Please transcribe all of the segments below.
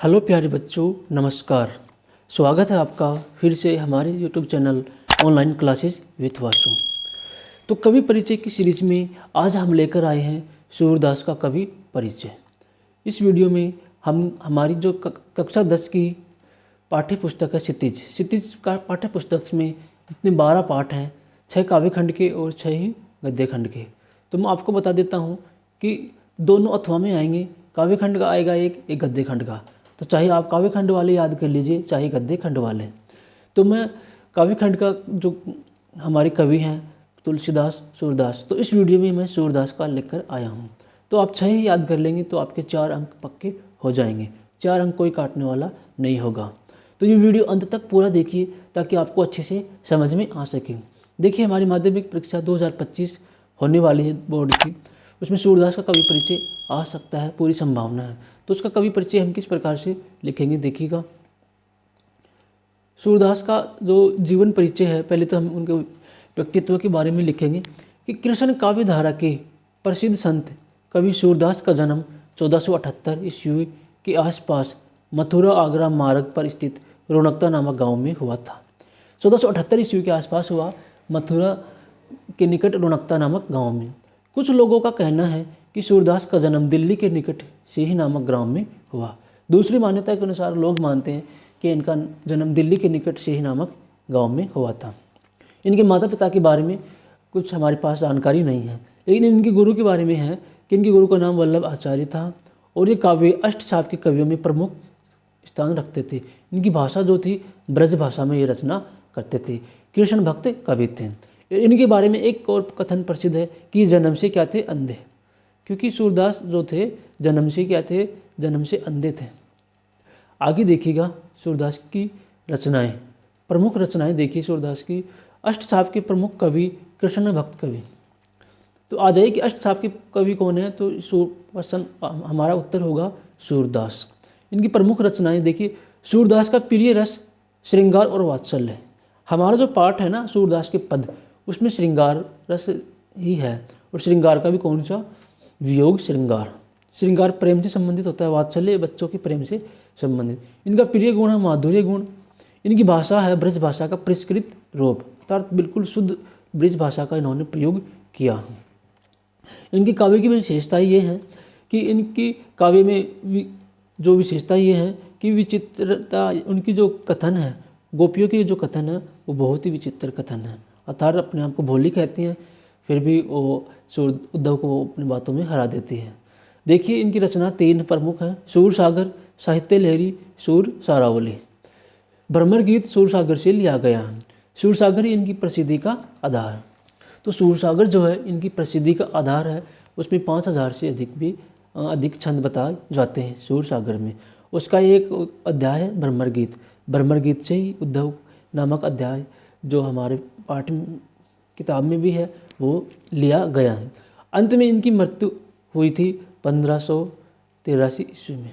Hello प्यारे बच्चों, नमस्कार। स्वागत है आपका फिर से हमारे YouTube channel online classes with Vasu. तो कवि परिचय की सीरीज में आज हम लेकर आए हैं सूरदास का कवि परिचय। इस वीडियो में हम हमारी जो कक्षा 10 की पाठ्य पुस्तक है क्षितिज का पाठ्य पुस्तक में जितने 12 पाठ हैं, 6 काव्य खंड के और 6 ही गद्य खंड के। तो मैं आपको बता देता हूँ कि दोनों अथवा में आएंगे, काव्य खंड का आएगा एक गद्य खंड का। तो चाहे आप काव्य खंड वाले याद कर लीजिए, चाहे गद्य खंड वाले। तो मैं काव्य खंड का जो हमारे कवि हैं तुलसीदास, सूरदास, तो इस वीडियो में मैं सूरदास का लेकर आया हूँ। तो आप 6 ही याद कर लेंगे तो आपके 4 अंक पक्के हो जाएंगे। 4 अंक कोई काटने वाला नहीं होगा। तो ये वीडियो अंत तक पूरा देखिए ताकि आपको अच्छे से समझ में आ सके। देखिए, हमारी माध्यमिक परीक्षा 2025 होने वाली है बोर्ड की, उसमें सूरदास का कवि परिचय आ सकता है, पूरी संभावना है। तो उसका कवि परिचय हम किस प्रकार से लिखेंगे देखिएगा। सूरदास का जो जीवन परिचय है, पहले तो हम उनके व्यक्तित्व के बारे में लिखेंगे कि कृष्ण काव्य धारा के प्रसिद्ध संत कवि सूरदास का जन्म 1478 ईस्वी के आसपास मथुरा आगरा मार्ग पर स्थित रौनकता नामक गांव में हुआ था। 1478 ईस्वी के आसपास हुआ, मथुरा के निकट रौनकता नामक गांव में। कुछ लोगों का कहना है कि सूरदास का जन्म दिल्ली के निकट सीही नामक ग्राम में हुआ। दूसरी मान्यता के अनुसार लोग मानते हैं कि इनका जन्म दिल्ली के निकट सीही नामक गांव में हुआ था। इनके माता पिता के बारे में कुछ हमारे पास जानकारी नहीं है, लेकिन इनके गुरु के बारे में है कि इनके गुरु का नाम वल्लभ आचार्य था और ये काव्य अष्टछाप के कवियों में प्रमुख स्थान रखते थे। इनकी भाषा जो थी ब्रज भाषा में ये रचना करते थे। कृष्ण भक्त कवि थे। इनके बारे में एक और कथन प्रसिद्ध है कि जन्म से क्या थे, अंधे। क्योंकि सूरदास जो थे जन्म से क्या थे, जन्म से अंधे थे। आगे देखिएगा सूरदास की रचनाएं, प्रमुख रचनाएं देखिए सूरदास की। अष्टछाप के प्रमुख कवि कृष्ण भक्त कवि। तो आ जाइए कि अष्टछाप के कवि कौन है, तो हमारा उत्तर होगा सूरदास। इनकी प्रमुख रचनाएं देखिए। सूरदास का प्रिय रस श्रृंगार और वात्सल्य है। हमारा जो पाठ है ना सूरदास के पद, उसमें श्रृंगार रस ही है। और श्रृंगार का भी कौन सा, वियोग श्रृंगार। श्रृंगार प्रेम से संबंधित होता है, वात्सल्य बच्चों के प्रेम से संबंधित। इनका प्रिय गुण है माधुर्य गुण। इनकी भाषा है ब्रज भाषा का परिष्कृत रूप, अर्थात बिल्कुल शुद्ध ब्रज भाषा का इन्होंने प्रयोग किया। इनकी काव्य की विशेषता ये है कि इनकी काव्य में जो विशेषता ये है कि विचित्रता, उनकी जो कथन है, गोपियों के जो कथन है वो बहुत ही विचित्र कथन है। अर्थात अपने आप को भोली कहती हैं, फिर भी वो उद्धव को अपनी बातों में हरा देती है। देखिए, इनकी रचना 3 प्रमुख है। सूर सागर, साहित्य लहरी, सूर सारावली। भ्रमर गीत सूर सागर से लिया गया है। सूर सागर ही इनकी प्रसिद्धि का आधार। तो सूर सागर जो है इनकी प्रसिद्धि का आधार है। उसमें 5000 से अधिक छंद बताए जाते हैं सूर सागर में। उसका एक अध्याय है भ्रमर गीत। भ्रमर गीत से ही उद्धव नामक अध्याय जो हमारे पाठ किताब में भी है वो लिया गया है। अंत में इनकी मृत्यु हुई थी 1583 ईस्वी में।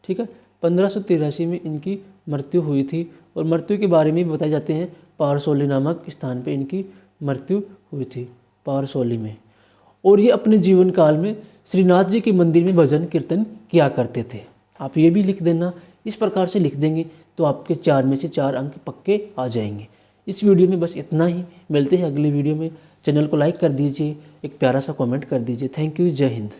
ठीक है, 1583 में इनकी मृत्यु हुई थी। और मृत्यु के बारे में भी बताए जाते हैं, पारसोली नामक स्थान पे इनकी मृत्यु हुई थी, पारसोली में। और ये अपने जीवन काल में श्रीनाथ जी के मंदिर में भजन कीर्तन किया करते थे। आप ये भी लिख देना। इस प्रकार से लिख देंगे तो आपके 4 में से 4 अंक पक्के आ जाएंगे। इस वीडियो में बस इतना ही। मिलते हैं अगली वीडियो में। चैनल को लाइक कर दीजिए, एक प्यारा सा कमेंट कर दीजिए। थैंक यू, जय हिंद।